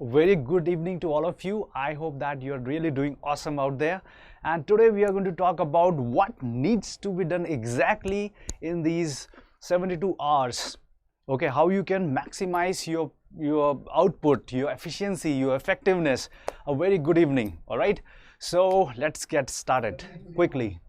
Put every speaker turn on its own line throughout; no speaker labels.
very good evening to all of you. I hope that you're really doing awesome out there. And today we are going to talk about what needs to be done exactly in these 72 hours. Okay, how you can maximize your output, your efficiency, your effectiveness. A very good evening. All right. So let's get started quickly.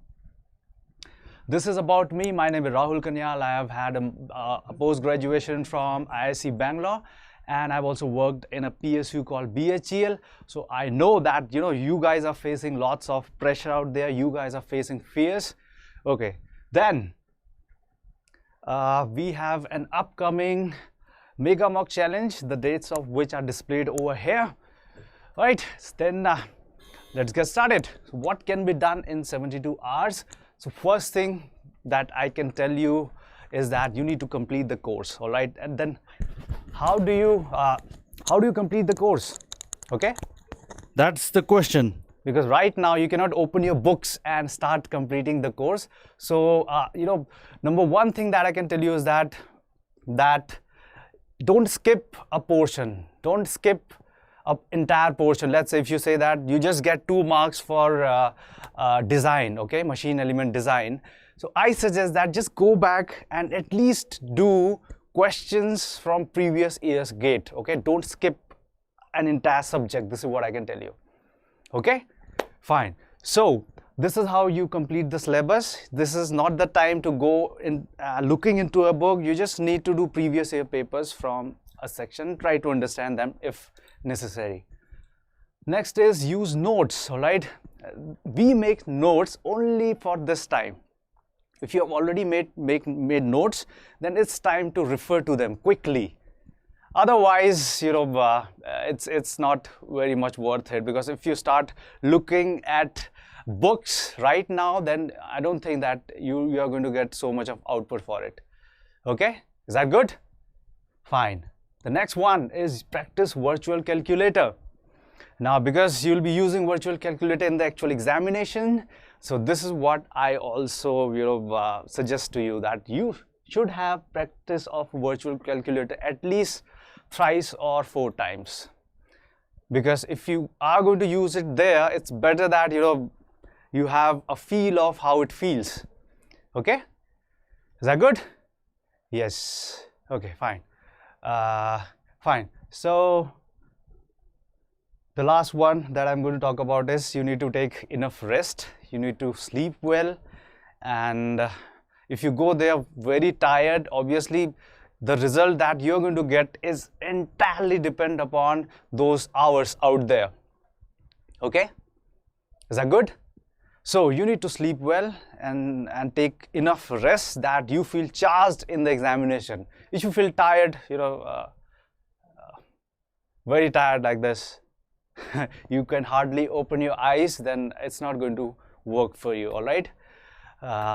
This is about me. My name is Rahul Kanyal. I have had a post-graduation from IISc Bangalore, and I've also worked in a PSU called BHEL. So I know that you guys are facing lots of pressure out there. You guys are facing fears. Okay, then we have an upcoming Mega Mock Challenge, the dates of which are displayed over here. All right, then let's get started. So what can be done in 72 hours? So first thing that I can tell you is that you need to complete the course. All right, and then how do you complete the course? Okay, that's the question, because right now you cannot open your books and start completing the course. So number one thing that I can tell you is that don't skip a portion. Don't skip an entire portion. Let's say if you say that you just get 2 marks for design, okay, machine element design. So I suggest that just go back and at least do questions from previous year's gate. Okay, don't skip an entire subject. This is what I can tell you. Okay, fine. So this is how you complete the syllabus. This is not the time to go in looking into a book. You just need to do previous year papers from a section. Try to understand them if necessary. Next is use notes. All right, we make notes only for this time. If you have already made notes, then it's time to refer to them quickly. Otherwise, it's not very much worth it, because if you start looking at books right now, then I don't think that you are going to get so much of output for it. Okay, is that good? Fine. The next one is practice virtual calculator. Now, because you'll be using virtual calculator in the actual examination, so this is what I also suggest to you, that you should have practice of virtual calculator at least thrice or 4 times. Because if you are going to use it there, it's better that you have a feel of how it feels. Okay, is that good? Yes. Okay, fine. Fine. So the last one that I'm going to talk about is you need to take enough rest. You need to sleep well, and if you go there very tired, obviously the result that you're going to get is entirely depend upon those hours out there. Okay, is that good? So you need to sleep well and take enough rest that you feel charged in the examination. If you feel tired, very tired like this, you can hardly open your eyes, then it's not going to work for you. All right,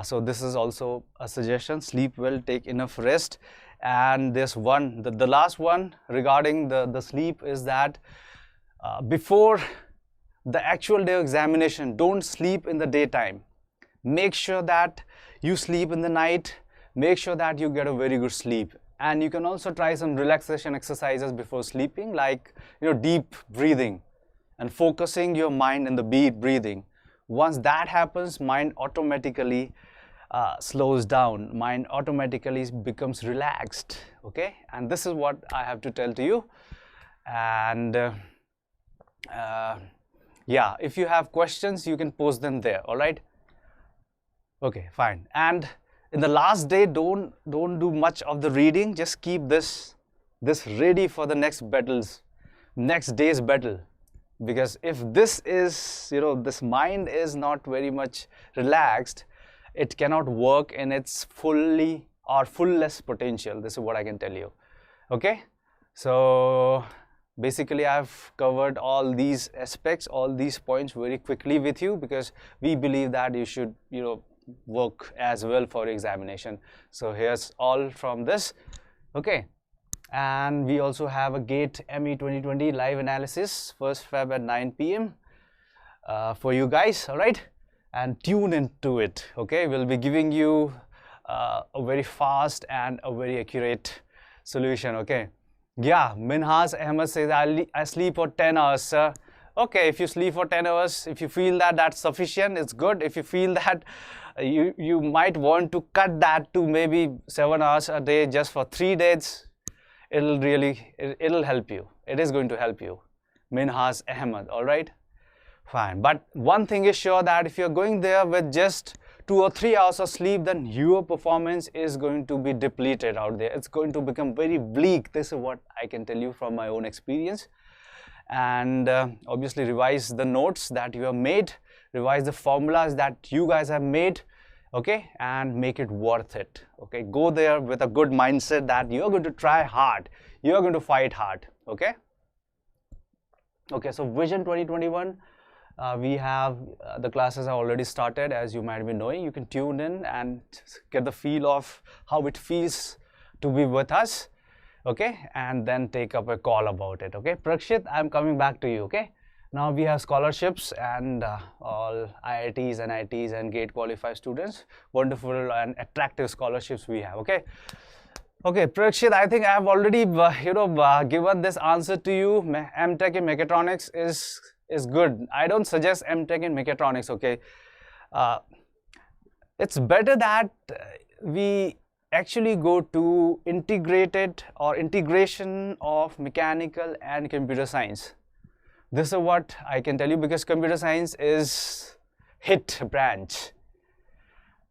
so this is also a suggestion: sleep well, take enough rest. And this one, the last one regarding the sleep is that before the actual day of examination, don't sleep in the daytime. Make sure that you sleep in the night. Make sure that you get a very good sleep. And you can also try some relaxation exercises before sleeping, like deep breathing and focusing your mind in the deep breathing. Once that happens, mind automatically slows down. Mind automatically becomes relaxed. Okay, and this is what I have to tell to you. And yeah, if you have questions, you can post them there. All right. Okay, fine. And in the last day, don't do much of the reading. Just keep this ready for the next day's battle. Because if this is, this mind is not very much relaxed, it cannot work in its fullest potential. This is what I can tell you. Okay, so basically I've covered all these aspects, all these points very quickly with you, because we believe that you should work as well for examination. So here's all from this. Okay, and we also have a GATE ME 2020 live analysis, 1st Feb at 9 p.m. For you guys. All right, and tune into it. Okay, we'll be giving you a very fast and a very accurate solution. Okay, Yeah, Minhas Ahmed says, I sleep for 10 hours, sir. Okay, if you sleep for 10 hours, if you feel that that's sufficient, it's good. If you feel that you might want to cut that to maybe 7 hours a day just for 3 days, it'll help you. It is going to help you. Minhas Ahmed, all right? Fine. But one thing is sure, that if you're going there with just 2 or 3 hours of sleep, then your performance is going to be depleted out there. It's going to become very bleak. This is what I can tell you from my own experience. And obviously revise the notes that you have made, revise the formulas that you guys have made, okay, and make it worth it. Okay, go there with a good mindset that you're going to try hard, you're going to fight hard. Okay. Okay, so Vision 2021, we have the classes are already started, as you might be knowing. You can tune in and get the feel of how it feels to be with us. Okay, and then take up a call about it. Okay, Prakshit, I'm coming back to you. Okay, now we have scholarships and all IITs and ITs and GATE qualified students, wonderful and attractive scholarships we have. Okay, okay, Prakshit, I think I have already given this answer to you. MTech in mechatronics is good. I don't suggest MTech in mechatronics. Okay, it's better that we actually go to integrated or integration of mechanical and computer science. This is what I can tell you, because computer science is hit branch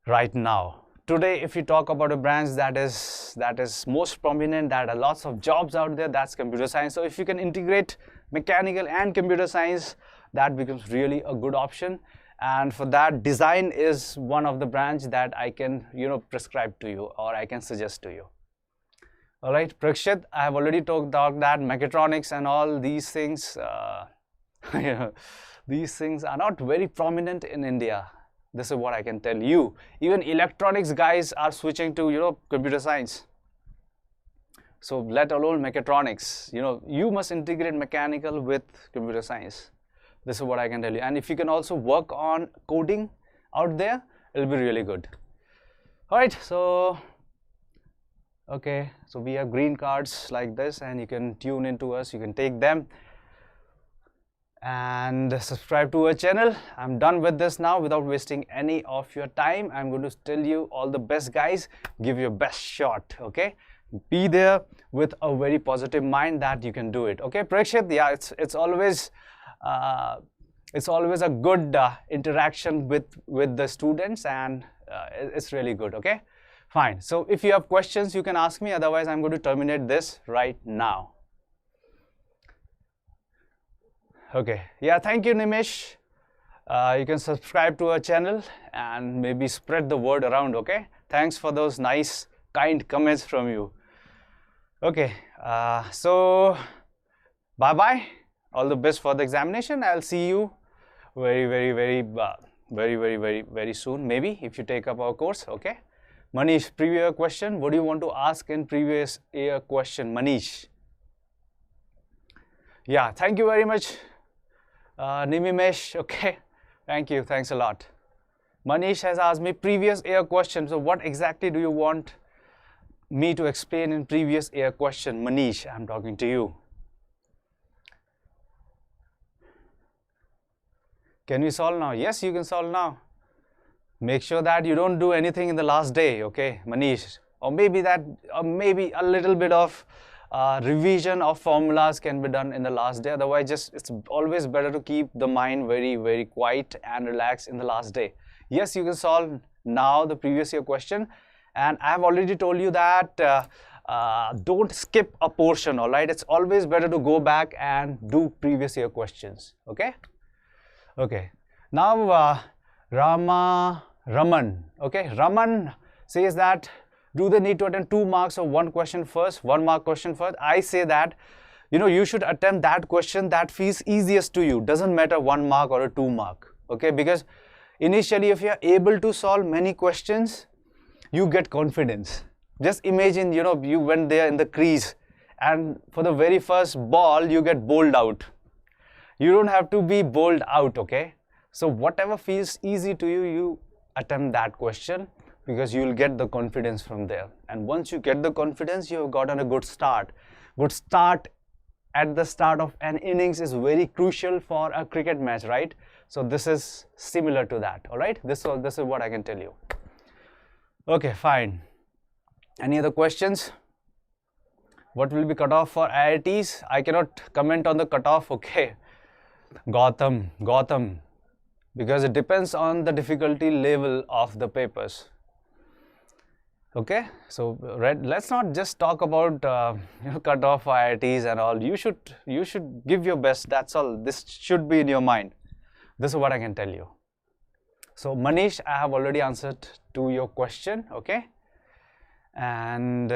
right now. Today, if you talk about a branch that is most prominent, that are lots of jobs out there, that's computer science. So if you can integrate mechanical and computer science, that becomes really a good option. And for that, design is one of the branch that I can prescribe to you, or I can suggest to you. All right, Prakshit, I have already talked about that mechatronics and all these things. These things are not very prominent in India. This is what I can tell you. Even electronics guys are switching to computer science. So let alone mechatronics. You must integrate mechanical with computer science. This is what I can tell you. And if you can also work on coding out there, it'll be really good. All right, so okay, so we have green cards like this, and you can tune into us, you can take them and subscribe to our channel. I'm done with this now without wasting any of your time. I'm going to tell you all the best, guys. Give your best shot. Okay, be there with a very positive mind that you can do it. Okay, Prakshit, yeah, it's always a good interaction with the students, and it's really good. Okay, fine. So if you have questions, you can ask me. Otherwise, I'm going to terminate this right now. Okay, yeah, thank you, Nimish. You can subscribe to our channel and maybe spread the word around. Okay, thanks for those nice, kind comments from you. Okay, so bye-bye. All the best for the examination. I'll see you very soon, maybe, if you take up our course. Okay, Manish, previous year question. What do you want to ask in previous year question, Manish? Yeah, thank you very much, Nimimesh. Okay, thank you. Thanks a lot. Manish has asked me previous year question. So what exactly do you want me to explain in previous year question? Manish, I'm talking to you. Can we solve now? Yes, you can solve now. Make sure that you don't do anything in the last day, okay, Manish? Or maybe a little bit of revision of formulas can be done in the last day. Otherwise, it's always better to keep the mind very quiet and relaxed in the last day. Yes, you can solve now the previous year question. And I have already told you that don't skip a portion, all right? It's always better to go back and do previous year questions, okay? Okay, now Raman, okay, Raman says that, do they need to attempt 2 marks or 1 question first, 1 mark question first? I say that, you should attempt that question that feels easiest to you. Doesn't matter 1 mark or a 2 mark, okay? Because initially, if you are able to solve many questions, you get confidence. Just imagine, you went there in the crease, and for the very first ball, you get bowled out. You don't have to be bowled out, okay? So whatever feels easy to you, you attempt that question, because you will get the confidence from there. And once you get the confidence, you have gotten a good start. good start at the start of an innings is very crucial for a cricket match, right? So this is similar to that. All right, this is what I can tell you. Okay, fine. Any other questions? What will be cut off for IITs? I cannot comment on the cutoff. Okay, Gautam, because it depends on the difficulty level of the papers. Okay, so let's not just talk about cut off for IITs and all. You should give your best. That's all. This should be in your mind. This is what I can tell you. So Manish, I have already answered to your question. Okay, and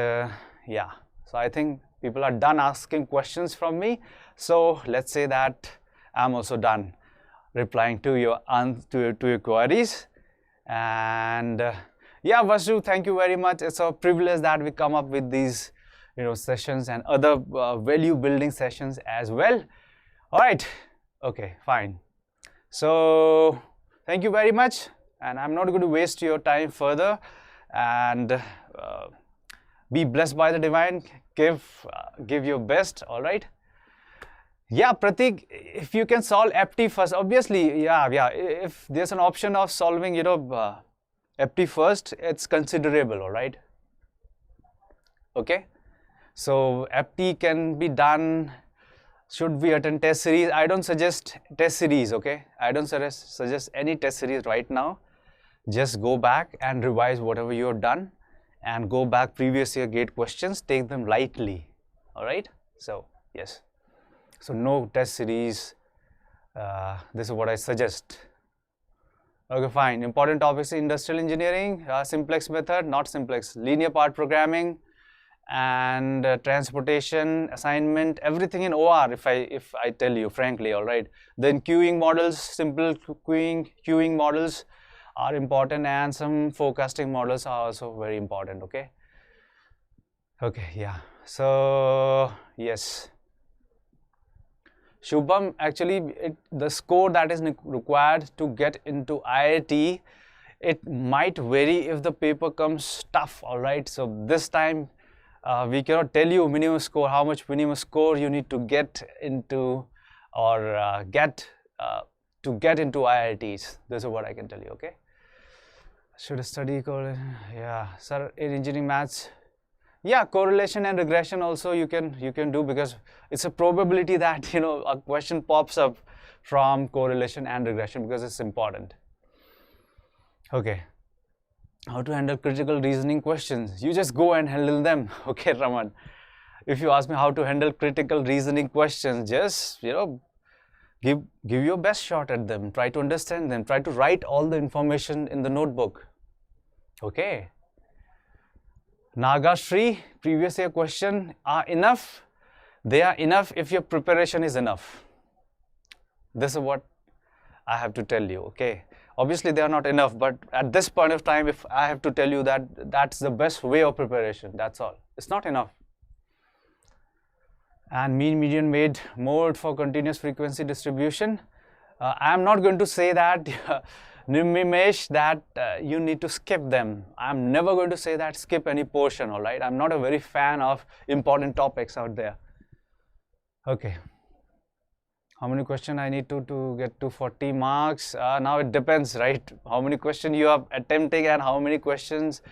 yeah. So I think people are done asking questions from me. So let's say that I'm also done replying to your queries. And yeah, Vasu, thank you very much. It's a privilege that we come up with these sessions and other value building sessions as well. All right. Okay, fine. So thank you very much. And I'm not going to waste your time further. And be blessed by the divine. Give your best. All right. Yeah, Pratik, if you can solve FT first, obviously, yeah. If there's an option of solving, FT first, it's considerable. All right. Okay. So FT can be done. Should we attend test series? I don't suggest test series. Okay. I don't suggest any test series right now. Just go back and revise whatever you have done. And go back previous year gate questions, take them lightly. All right. So yes, so no test series. This is what I suggest. Okay, fine. Important topics in industrial engineering, simplex method, not simplex, linear part programming, and transportation assignment, everything in OR. If I tell you frankly, all right. Then queuing models, simple queuing models are important, and some forecasting models are also very important. Okay, yeah. So yes, Shubham, actually the score that is required to get into IIT, it might vary if the paper comes tough. All right, so this time we cannot tell you minimum score, how much minimum score you need to get into or get into IITs. This is what I can tell you. Okay. Should study correlation? Yeah, sir. In engineering maths, yeah, correlation and regression also you can do, because it's a probability that a question pops up from correlation and regression, because it's important. Okay, how to handle critical reasoning questions? You just go and handle them. Okay, Raman. If you ask me how to handle critical reasoning questions, just give your best shot at them. Try to understand them. Try to write all the information in the notebook. Okay. Nagashri, previous year question are enough. They are enough if your preparation is enough. This is what I have to tell you. Okay. Obviously, they are not enough, but at this point of time, if I have to tell you that that's the best way of preparation, that's all. It's not enough. And mean median made mode for continuous frequency distribution. I am not going to say that, Nimimesh, that you need to skip them. I'm never going to say that skip any portion. All right. I'm not a very fan of important topics out there. Okay. How many questions I need to get to 40 marks? Now it depends, right? How many questions you are attempting and how many questions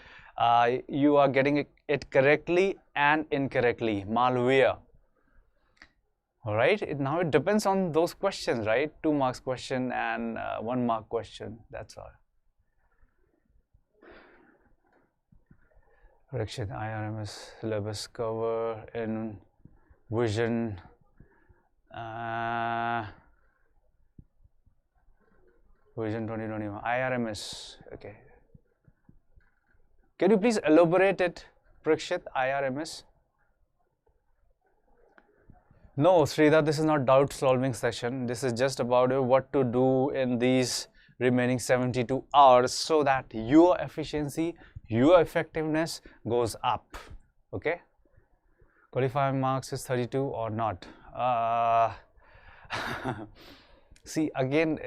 you are getting it correctly and incorrectly. Malware. All right. Now it depends on those questions, right? 2 marks question and 1 mark question. That's all. Correction. IRMS syllabus cover in vision. Vision 2021. IRMS. Okay. Can you please elaborate it, Prakshit? IRMS. No, Sridhar, this is not doubt solving session. This is just about what to do in these remaining 72 hours so that your efficiency, your effectiveness goes up. Okay. Qualifying marks is 32 or not. See, again,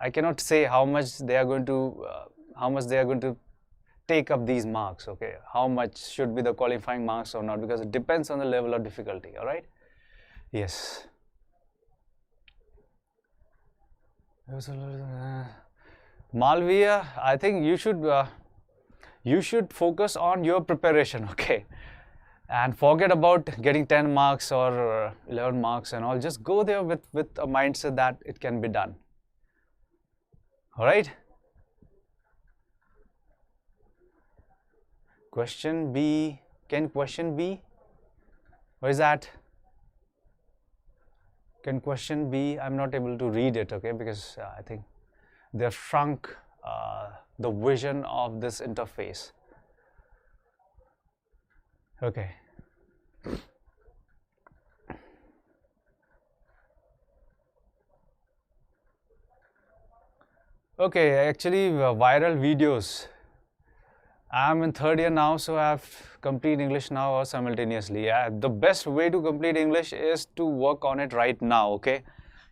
I cannot say how much they are going to take up these marks, okay? How much should be the qualifying marks or not, because it depends on the level of difficulty, all right? Yes. Malviya, I think you should focus on your preparation, okay? And forget about getting 10 marks or 11 marks and all. Just go there with a mindset that it can be done. All right? Question B. Can question B? What is that? Can question B? I'm not able to read it, okay? Because I think they've shrunk the vision of this interface. Okay. Okay, actually viral videos. I'm in third year now, so I have complete English now or simultaneously. Yeah, the best way to complete English is to work on it right now, okay?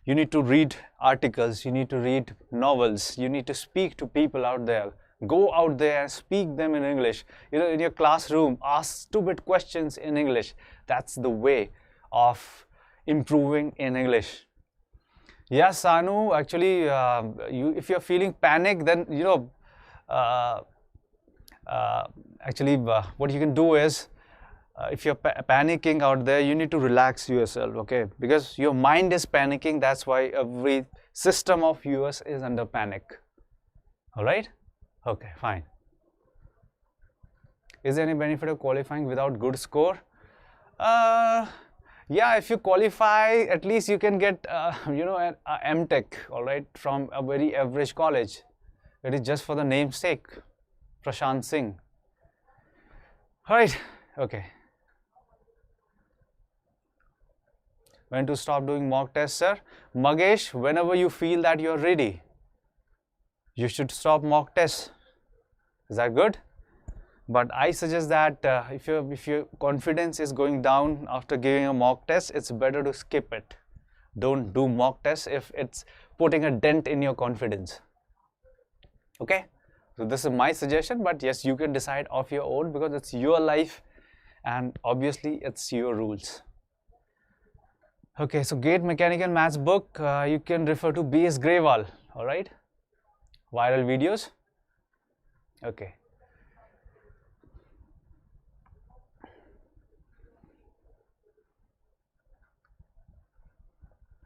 You need to read articles, you need to read novels, you need to speak to people out there. Go out there and speak them in English. You know, in your classroom, ask stupid questions in English. That's the way of improving in English. Yes, Sanu, actually, if you're feeling panic, then, you know, what you can do is, if you're panicking out there, you need to relax yourself, okay? Because your mind is panicking, that's why every system of yours is under panic. All right? Okay, fine. Is there any benefit of qualifying without good score? Yeah, if you qualify, at least you can get, you know, an MTech, all right, from a very average college. It is just for the namesake, Prashant Singh. All right, okay. When to stop doing mock tests, sir? Magesh, whenever you feel that you're ready, you should stop mock tests. Is that good? But I suggest that if your confidence is going down after giving a mock test, it's better to skip it. Don't do mock tests if it's putting a dent in your confidence. Okay? So this is my suggestion, but yes, you can decide of your own because it's your life and obviously it's your rules. Okay, so GATE Mechanical Maths book, you can refer to B.S. Grewal, all right? Viral videos. Okay.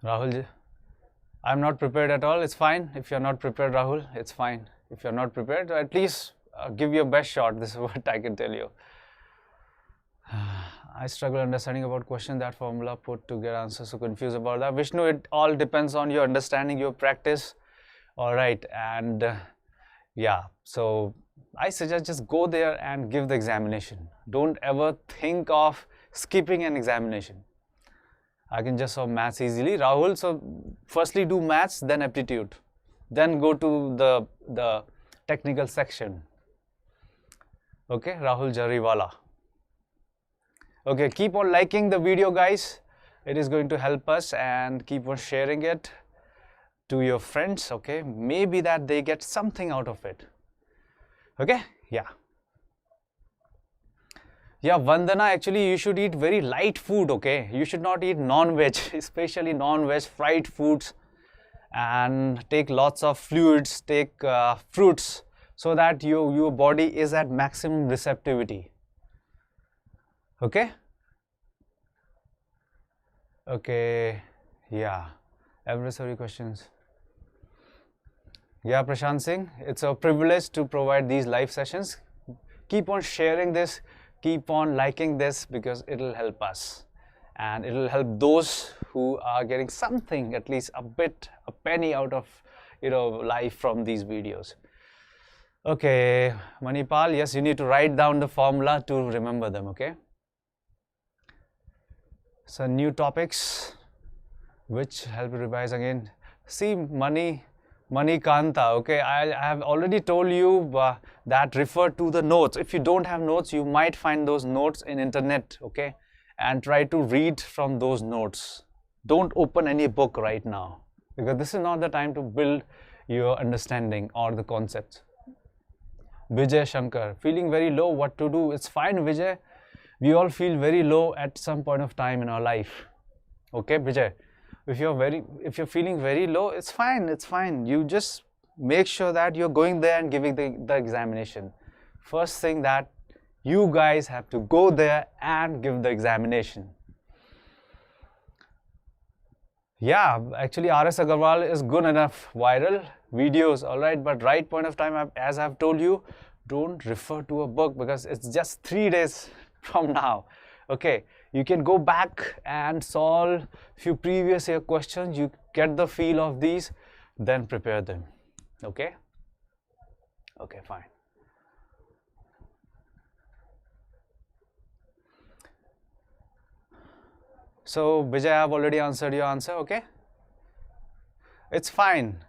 Rahul, I'm not prepared at all. It's fine. If you're not prepared, Rahul, it's fine. If you're not prepared, at least give your best shot. This is what I can tell you. I struggle understanding about question that formula put to get answers. So confused about that. Vishnu, it all depends on your understanding, your practice. All right. And yeah, so I suggest just go there and give the examination. Don't ever think of skipping an examination. I can just solve maths easily. Rahul, so firstly do maths, then aptitude. Then go to the technical section. Okay, Rahul Jariwala. Okay, keep on liking the video, guys. It is going to help us, and keep on sharing it to your friends, okay? Maybe that they get something out of it. Okay, yeah. Yeah, Vandana, actually you should eat very light food, okay? You should not eat non-veg, especially non-veg fried foods, and take lots of fluids, take fruits, so that your body is at maximum receptivity. Okay? Okay, yeah. Adversary questions. Yeah, Prashant Singh, it's a privilege to provide these live sessions. Keep on sharing this, keep on liking this, because it will help us. And it will help those who are getting something, at least a bit, a penny out of, life from these videos. Okay, Manipal, yes, you need to write down the formula to remember them, okay? So new topics, which help you revise again. See, Mani Kanta, okay, I have already told you that refer to the notes. If you don't have notes, you might find those notes in internet, okay? And try to read from those notes. Don't open any book right now, because this is not the time to build your understanding or the concepts. Vijay Shankar, feeling very low, what to do? It's fine, Vijay. We all feel very low at some point of time in our life. Okay, Vijay. If you're feeling very low, it's fine. It's fine. You just make sure that you're going there and giving the examination. First thing that you guys have to go there and give the examination. Yeah, actually RS Agarwal is good enough. Viral videos, all right, but right point of time, as I've told you, don't refer to a book because it's just 3 days from now. Okay, you can go back and solve few previous year questions. You get the feel of these, then prepare them. Okay, okay, fine. So Vijay, I've already answered your answer. Okay, it's fine.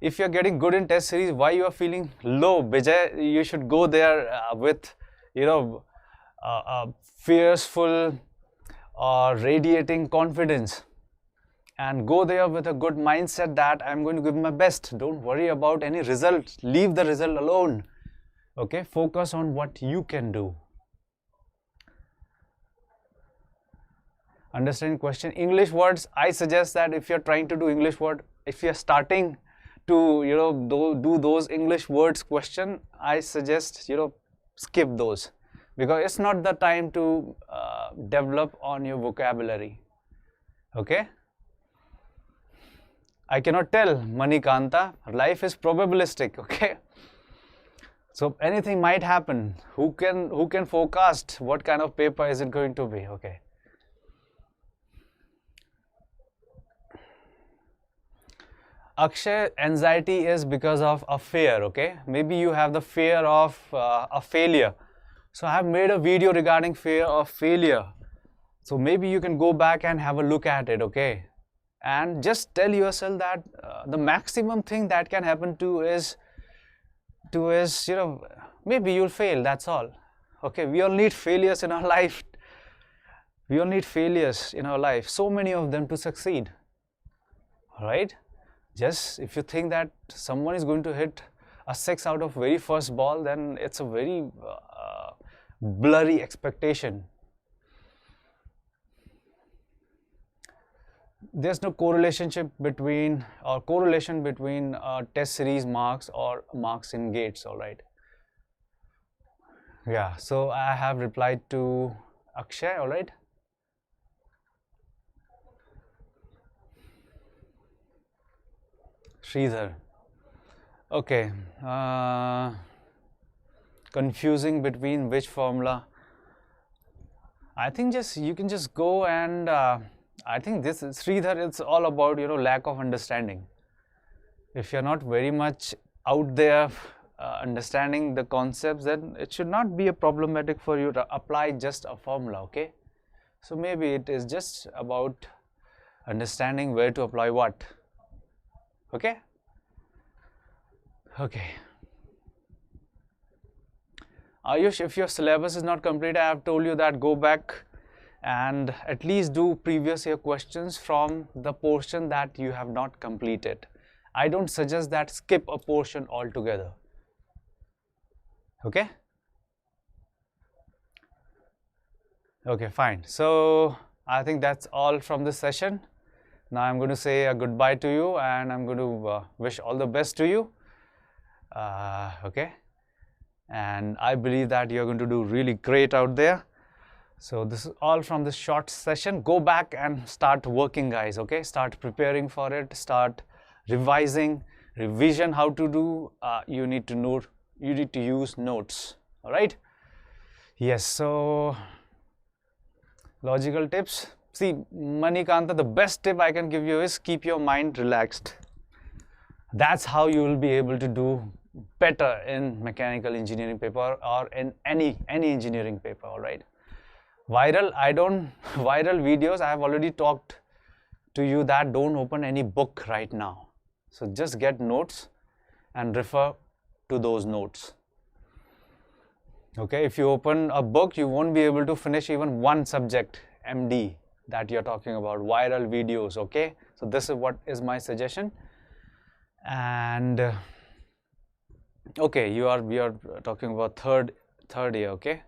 If you're getting good in test series, why you are feeling low, Vijay? You should go there with, you know, fearful or radiating confidence, and go there with a good mindset that I'm going to give my best. Don't worry about any result. Leave the result alone. Okay, focus on what you can do. Understanding question. English words, I suggest that if you're trying to do English word, if you're starting to, you know, do those English words question, I suggest, you know, skip those, because it's not the time to develop on your vocabulary. Okay, I cannot tell, Manikanta. Life is probabilistic. Okay, so anything might happen. Who can forecast what kind of paper is it going to be? Okay. Akshay, anxiety is because of a fear. Okay, maybe you have the fear of a failure. So I have made a video regarding fear of failure. So maybe you can go back and have a look at it. Okay, and just tell yourself that the maximum thing that can happen is you know, maybe you'll fail. That's all. Okay, we all need failures in our life. We all need failures in our life. So many of them to succeed. All right. Just if you think that someone is going to hit a 6 out of very first ball, then it's a very blurry expectation. There's no correlation between test series marks or marks in gates. All right. Yeah. So I have replied to Akshay. All right. Sridhar. Okay. Confusing between which formula? I think you can just go and I think this Sridhar, it's all about, you know, lack of understanding. If you're not very much out there understanding the concepts, then it should not be a problematic for you to apply just a formula. Okay, so maybe it is just about understanding where to apply what. Okay. Okay. Ayush, if your syllabus is not complete, I have told you that go back and at least do previous year questions from the portion that you have not completed. I don't suggest that skip a portion altogether. Okay. Okay, fine. So I think that's all from this session. Now I'm going to say a goodbye to you, and I'm going to wish all the best to you. Okay, and I believe that you're going to do really great out there. So this is all from this short session. Go back and start working, guys. Okay, start preparing for it. Start revising, revision how to do. You need to use notes. All right. Yes. So logical tips. See, Manikanta, the best tip I can give you is keep your mind relaxed. That's how you will be able to do better in mechanical engineering paper or in any engineering paper. All right. Viral videos, I have already talked to you that don't open any book right now. So just get notes and refer to those notes. Okay, if you open a book, you won't be able to finish even one subject, MD, that you're talking about, viral videos. Okay, so this is what is my suggestion. And Okay, we are talking about third year. Okay.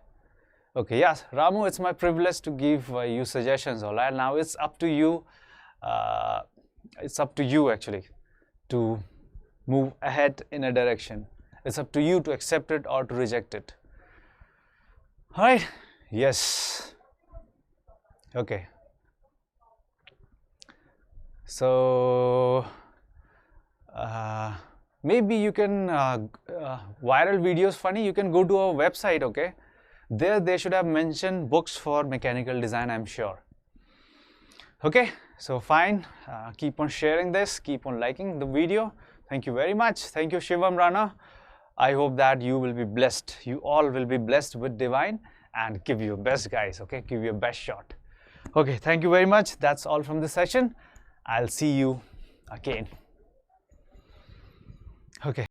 Okay, yes, Ramu, it's my privilege to give you suggestions. All right, now it's up to you. Uh, it's up to you actually to move ahead in a direction. It's up to you to accept it or to reject it. All right. Yes. Okay. So maybe you can viral videos funny. You can go to our website. Okay. There they should have mentioned books for mechanical design, I'm sure. Okay, so fine, keep on sharing this, keep on liking the video. Thank you very much. Thank you, Shivam Rana. I hope that you will be blessed. You all will be blessed with divine, and give your best, guys. Okay, give your best shot. Okay, thank you very much. That's all from this session. I'll see you again. Okay.